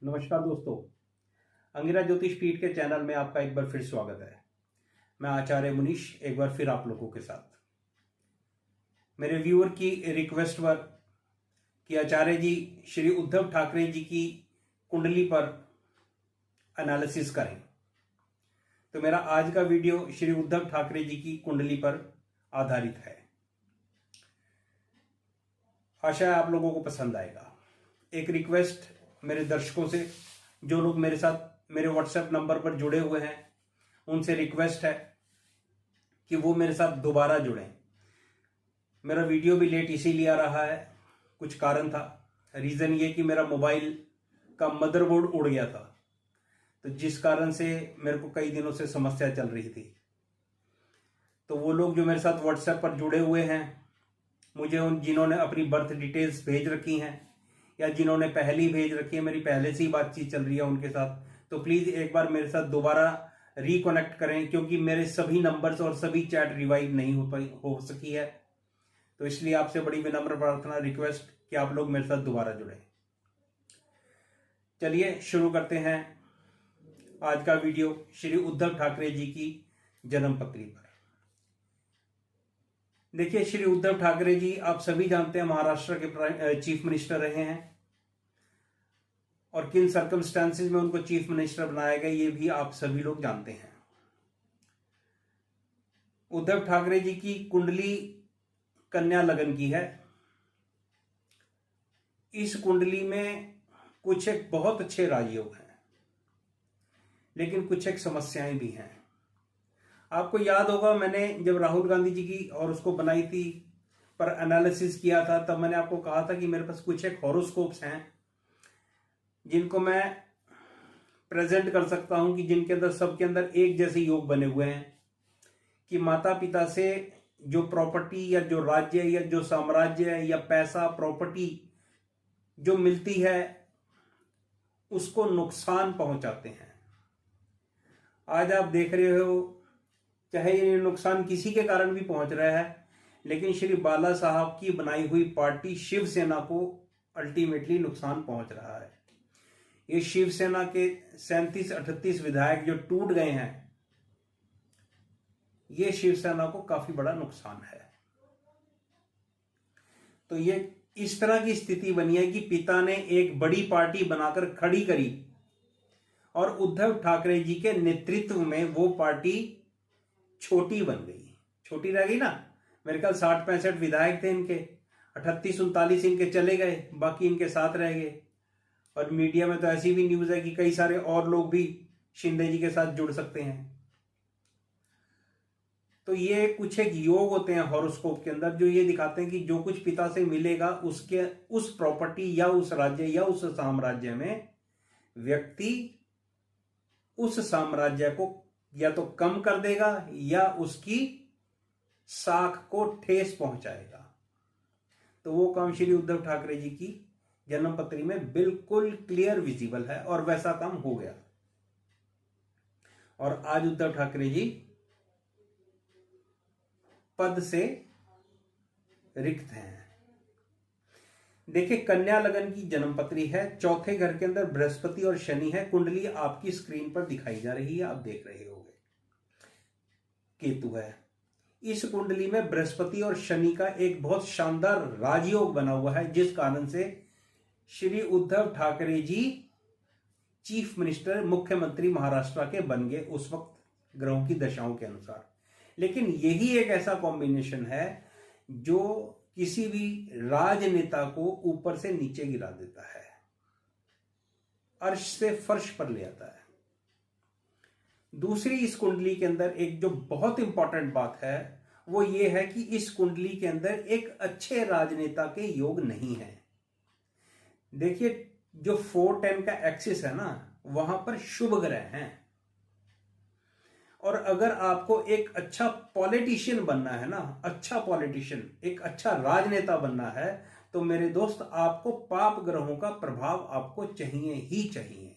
नमस्कार दोस्तों, अंगिरा ज्योतिष पीठ के चैनल में आपका एक बार फिर स्वागत है। मैं आचार्य मुनीश एक बार फिर आप लोगों के साथ मेरे व्यूअर की रिक्वेस्ट पर कि आचार्य जी श्री उद्धव ठाकरे जी की कुंडली पर एनालिसिस करें, तो मेरा आज का वीडियो श्री उद्धव ठाकरे जी की कुंडली पर आधारित है। आशा है आप लोगों को पसंद आएगा। एक रिक्वेस्ट मेरे दर्शकों से, जो लोग मेरे साथ मेरे व्हाट्सएप नंबर पर जुड़े हुए हैं, उनसे रिक्वेस्ट है कि वो मेरे साथ दोबारा जुड़ें। मेरा वीडियो भी लेट इसीलिए आ रहा है, कुछ कारण था। रीज़न ये कि मेरा मोबाइल का मदरबोर्ड उड़ गया था, तो जिस कारण से मेरे को कई दिनों से समस्या चल रही थी। तो वो लोग जो मेरे साथ व्हाट्सएप पर जुड़े हुए हैं, मुझे उन जिन्होंने अपनी बर्थ डिटेल्स भेज रखी हैं या जिन्होंने पहली भेज रखी है, मेरी पहले से ही बातचीत चल रही है उनके साथ, तो प्लीज़ एक बार मेरे साथ दोबारा रिकनेक्ट करें, क्योंकि मेरे सभी नंबर्स और सभी चैट रिवाइव नहीं हो सकी है। तो इसलिए आपसे बड़ी विनम्र प्रार्थना, रिक्वेस्ट कि आप लोग मेरे साथ दोबारा जुड़ें। चलिए शुरू करते हैं आज का वीडियो श्री उद्धव ठाकरे जी की जन्म पत्री पर। देखिए, श्री उद्धव ठाकरे जी आप सभी जानते हैं महाराष्ट्र के चीफ मिनिस्टर रहे हैं, और किन सर्कमस्टेंसेस में उनको चीफ मिनिस्टर बनाया गया ये भी आप सभी लोग जानते हैं। उद्धव ठाकरे जी की कुंडली कन्या लगन की है। इस कुंडली में कुछ एक बहुत अच्छे राजयोग हैं, लेकिन कुछ एक समस्याएं भी हैं। आपको याद होगा, मैंने जब राहुल गांधी जी की और उसको बनाई थी पर एनालिसिस किया था, तब मैंने आपको कहा था कि मेरे पास कुछ एक हॉरोस्कोप्स हैं जिनको मैं प्रेजेंट कर सकता हूं, कि जिनके अंदर सबके अंदर एक जैसे योग बने हुए हैं कि माता पिता से जो प्रॉपर्टी या जो राज्य या जो साम्राज्य या पैसा प्रॉपर्टी जो मिलती है उसको नुकसान पहुंचाते हैं। आज आप देख रहे हो, चाहे ये नुकसान किसी के कारण भी पहुंच रहा है, लेकिन श्री बाला साहब की बनाई हुई पार्टी शिवसेना को अल्टीमेटली नुकसान पहुंच रहा है। ये शिवसेना के 37-38 विधायक जो टूट गए हैं, ये शिवसेना को काफी बड़ा नुकसान है। तो ये इस तरह की स्थिति बनी है कि पिता ने एक बड़ी पार्टी बनाकर खड़ी करी और उद्धव ठाकरे जी के नेतृत्व में वो पार्टी छोटी बन गई। छोटी रह गई ना, मेरे ख्याल 60-65 विधायक थे इनके, 38-39 इनके चले गए, बाकी इनके साथ रह गए। और मीडिया में तो ऐसी भी न्यूज है कि कई सारे और लोग भी शिंदे जी के साथ जुड़ सकते हैं। तो ये कुछ एक योग होते हैं हॉरोस्कोप के अंदर, जो ये दिखाते हैं कि जो कुछ पिता से मिलेगा उसके उस प्रॉपर्टी या उस राज्य या उस साम्राज्य में व्यक्ति उस साम्राज्य को या तो कम कर देगा या उसकी साख को ठेस पहुंचाएगा। तो वो काम श्री उद्धव ठाकरे जी की जन्म पत्री में बिल्कुल क्लियर विजिबल है, और वैसा काम हो गया। और आज उद्धव ठाकरे जी पद से रिक्त हैं। देखिए, कन्या लगन की जन्म पत्री है, चौथे घर के अंदर बृहस्पति और शनि है। कुंडली आपकी स्क्रीन पर दिखाई जा रही है, आप देख रहे होंगे। केतु है। इस कुंडली में बृहस्पति और शनि का एक बहुत शानदार राजयोग बना हुआ है, जिस कारण से श्री उद्धव ठाकरे जी चीफ मिनिस्टर, मुख्यमंत्री महाराष्ट्र के बन गए उस वक्त ग्रहों की दशाओं के अनुसार। लेकिन यही एक ऐसा कॉम्बिनेशन है जो किसी भी राजनेता को ऊपर से नीचे गिरा देता है, अर्श से फर्श पर ले आता है। दूसरी, इस कुंडली के अंदर एक जो बहुत इंपॉर्टेंट बात है वो ये है कि इस कुंडली के अंदर एक अच्छे राजनेता के योग नहीं है। देखिए, जो 4-10 का एक्सिस है ना, वहां पर शुभ ग्रह हैं, और अगर आपको एक अच्छा पॉलिटिशियन बनना है ना, अच्छा पॉलिटिशियन, एक अच्छा राजनेता बनना है, तो मेरे दोस्त आपको पाप ग्रहों का प्रभाव आपको चाहिए ही चाहिए।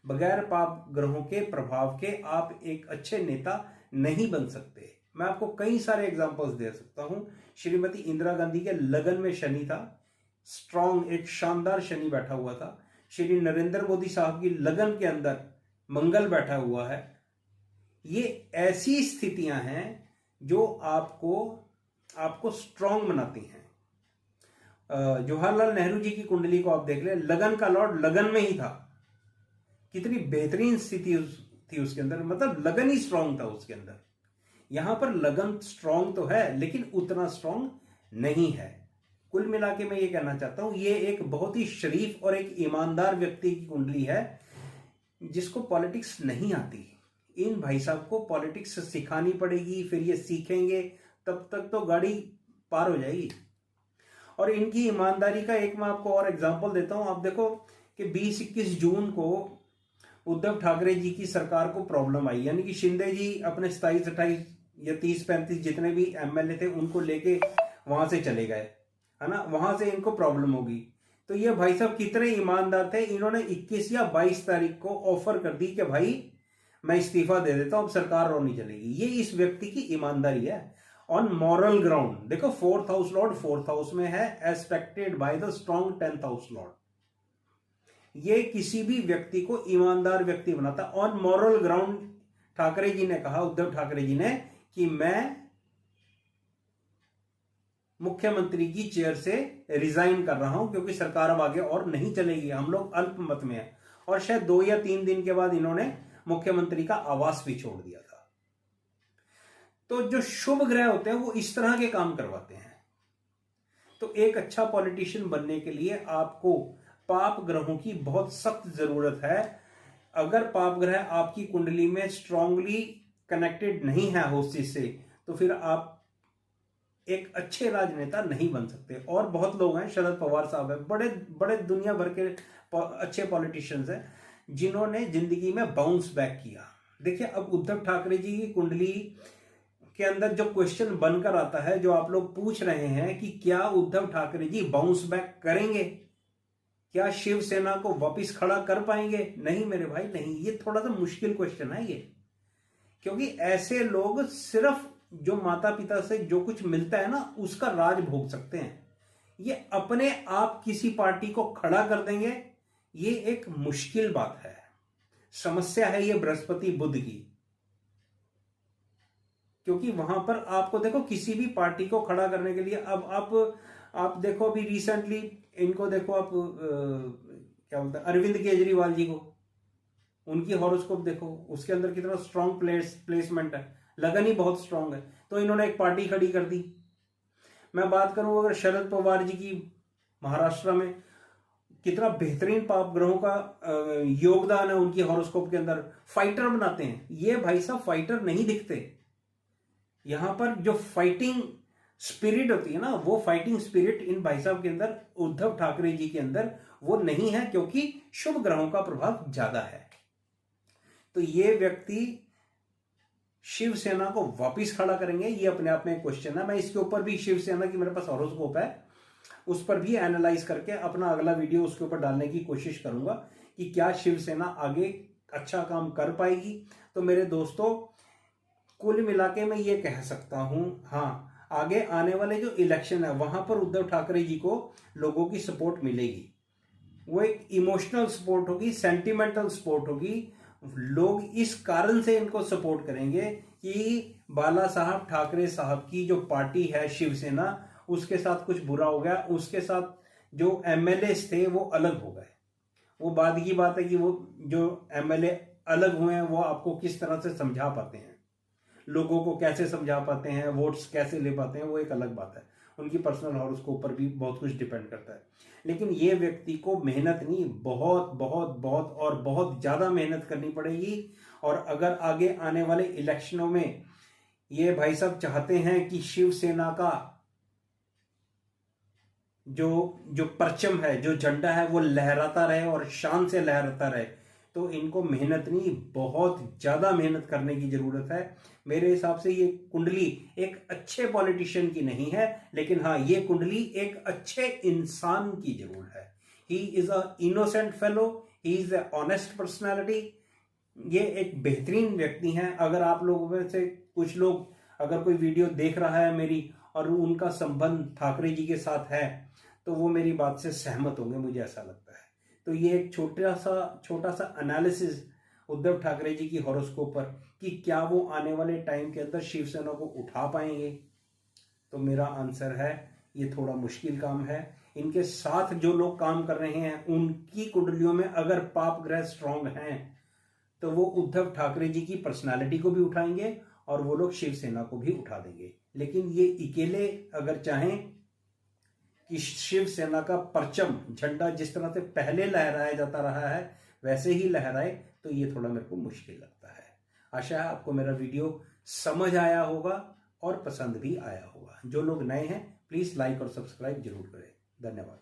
बगैर पाप ग्रहों के प्रभाव के आप एक अच्छे नेता नहीं बन सकते। मैं आपको कई सारे एग्जांपल्स दे सकता हूं। श्रीमती इंदिरा गांधी के लगन में शनि था, स्ट्रांग, एक शानदार शनि बैठा हुआ था। श्री नरेंद्र मोदी साहब की लगन के अंदर मंगल बैठा हुआ है। ये ऐसी स्थितियां हैं जो आपको स्ट्रांग बनाती हैं। जवाहरलाल नेहरू जी की कुंडली को आप देख लें, लगन का लॉर्ड लगन में ही था। कितनी बेहतरीन स्थिति थी उसके अंदर, मतलब लगन ही स्ट्रांग था उसके अंदर। यहां पर लगन स्ट्रांग तो है लेकिन उतना स्ट्रांग नहीं है। कुल मिला के मैं ये कहना चाहता हूं, ये एक बहुत ही शरीफ और एक ईमानदार व्यक्ति की कुंडली है जिसको पॉलिटिक्स नहीं आती। इन भाई साहब को पॉलिटिक्स सिखानी पड़ेगी, फिर ये सीखेंगे, तब तक तो गाड़ी पार हो जाएगी। और इनकी ईमानदारी का एक मैं आपको और एग्जांपल देता हूं। आप देखो कि 20-21 जून को उद्धव ठाकरे जी की सरकार को प्रॉब्लम आई, यानी कि शिंदे जी अपने 27-28 या 30-35 जितने भी एमएलए थे उनको लेके वहां से चले गए, है ना। वहां से इनको प्रॉब्लम होगी। तो ये भाई साहब कितने ईमानदार थे, इन्होंने 21 या 22 तारीख को ऑफर कर दी कि भाई मैं इस्तीफा दे देता हूं, अब सरकार और नहीं चलेगी। ये इस व्यक्ति की ईमानदारी है ऑन मॉरल ग्राउंड। देखो 4th house Lord 4th house में है, expected by the strong 10th house Lord. ये किसी भी व्यक्ति को ईमानदार व्यक्ति बनाता। On moral ground Thackeray ji ने कहा, उद्धव ठाकरे जी ने, कि मैं मुख्यमंत्री की चेयर से रिजाइन कर रहा हूं क्योंकि सरकार अब आगे और नहीं चलेगी, हम लोग अल्पमत में हैं। और शायद 2 या 3 दिन के बाद इन्होंने मुख्यमंत्री का आवास भी छोड़ दिया था। तो जो शुभ ग्रह होते हैं वो इस तरह के काम करवाते हैं। तो एक अच्छा पॉलिटिशियन बनने के लिए आपको पाप ग्रहों की बहुत सख्त जरूरत है। अगर पाप ग्रह आपकी कुंडली में स्ट्रांगली कनेक्टेड नहीं है होस्टिस से, तो फिर आप एक अच्छे राजनेता नहीं बन सकते। और बहुत लोग हैं, शरद पवार साहब है, बड़े बड़े दुनिया भर के अच्छे पॉलिटिशियंस हैं जिन्होंने जिंदगी में बाउंस बैक किया। देखिए अब उद्धव ठाकरे जी की कुंडली के अंदर जो क्वेश्चन बनकर आता है, जो आप लोग पूछ रहे हैं कि क्या उद्धव ठाकरे जी बाउंस बैक करेंगे, क्या शिवसेना को वापस खड़ा कर पाएंगे? नहीं मेरे भाई नहीं। ये थोड़ा सा मुश्किल क्वेश्चन है ये, क्योंकि ऐसे लोग सिर्फ जो माता पिता से जो कुछ मिलता है ना उसका राज भोग सकते हैं। ये अपने आप किसी पार्टी को खड़ा कर देंगे, ये एक मुश्किल बात है। समस्या है ये बृहस्पति बुध की, क्योंकि वहां पर आपको देखो किसी भी पार्टी को खड़ा करने के लिए, अब आप देखो अभी रिसेंटली इनको देखो, आप क्या बोलते हैं, अरविंद केजरीवाल जी को, उनकी हॉरोस्कोप देखो, उसके अंदर कितना स्ट्रांग प्लेसमेंट है, लगन ही बहुत स्ट्रांग है। तो इन्होंने एक पार्टी खड़ी कर दी। मैं बात करूं अगर शरद पवार जी की, महाराष्ट्र में कितना बेहतरीन पाप ग्रहों का योगदान है उनकी हॉरोस्कोप के अंदर, फाइटर बनाते हैं। ये भाई साहब फाइटर नहीं दिखते। यहां पर जो फाइटिंग स्पिरिट होती है ना, वो फाइटिंग स्पिरिट इन भाई साहब के अंदर, उद्धव ठाकरे जी के अंदर वो नहीं है, क्योंकि शुभ ग्रहों का प्रभाव ज्यादा है। तो ये व्यक्ति शिवसेना को वापस खड़ा करेंगे, ये अपने आप में क्वेश्चन है। मैं इसके ऊपर भी, शिवसेना की मेरे पास हॉरोस्कोप है, उस पर भी एनालाइज करके अपना अगला वीडियो उसके ऊपर डालने की कोशिश करूंगा कि क्या शिवसेना आगे अच्छा काम कर पाएगी। तो मेरे दोस्तों, कुल मिला के मैं ये कह सकता हूं, हाँ, आगे आने वाले जो इलेक्शन है वहां पर उद्धव ठाकरे जी को लोगों की सपोर्ट मिलेगी। वो एक इमोशनल सपोर्ट होगी, सेंटिमेंटल सपोर्ट होगी। लोग इस कारण से इनको सपोर्ट करेंगे कि बाला साहब ठाकरे साहब की जो पार्टी है शिवसेना, उसके साथ कुछ बुरा हो गया, उसके साथ जो एमएलए थे वो अलग हो गए। वो बाद की बात है कि वो जो एमएलए अलग हुए हैं वो आपको किस तरह से समझा पाते हैं, लोगों को कैसे समझा पाते हैं, वोट्स कैसे ले पाते हैं, वो एक अलग बात है। उनकी पर्सनल हॉरोस्कोप पर भी बहुत कुछ डिपेंड करता है। लेकिन ये व्यक्ति को मेहनत नहीं, बहुत बहुत बहुत और बहुत ज्यादा मेहनत करनी पड़ेगी। और अगर आगे आने वाले इलेक्शनों में ये भाई साहब चाहते हैं कि शिवसेना का जो परचम है, जो झंडा है, वो लहराता रहे और शान से लहराता रहे, तो इनको मेहनत नहीं, बहुत ज्यादा मेहनत करने की जरूरत है। मेरे हिसाब से ये कुंडली एक अच्छे पॉलिटिशियन की नहीं है, लेकिन हाँ, ये कुंडली एक अच्छे इंसान की जरूर है। He is a innocent fellow, he is a honest personality. ये एक बेहतरीन व्यक्ति हैं। अगर आप लोगों में से कुछ लोग, अगर कोई वीडियो देख रहा है मेरी और उनका संबंध ठाकरे जी के साथ है, तो वो मेरी बात से सहमत होंगे, मुझे ऐसा लगता है। तो ये एक छोटा सा एनालिसिस उद्धव ठाकरे जी की हॉरोस्कोप पर कि क्या वो आने वाले टाइम के अंदर शिवसेना को उठा पाएंगे। तो मेरा आंसर है ये थोड़ा मुश्किल काम है। इनके साथ जो लोग काम कर रहे हैं उनकी कुंडलियों में अगर पाप ग्रह स्ट्रांग हैं तो वो उद्धव ठाकरे जी की पर्सनालिटी को भी उठाएंगे और वो लोग शिवसेना को भी उठा देंगे। लेकिन ये अकेले अगर चाहें कि शिवसेना का परचम झंडा जिस तरह से पहले लहराया जाता रहा है वैसे ही लहराए, तो ये थोड़ा मेरे को मुश्किल लगता है। आशा है आपको मेरा वीडियो समझ आया होगा और पसंद भी आया होगा। जो लोग नए हैं प्लीज लाइक और सब्सक्राइब जरूर करें। धन्यवाद।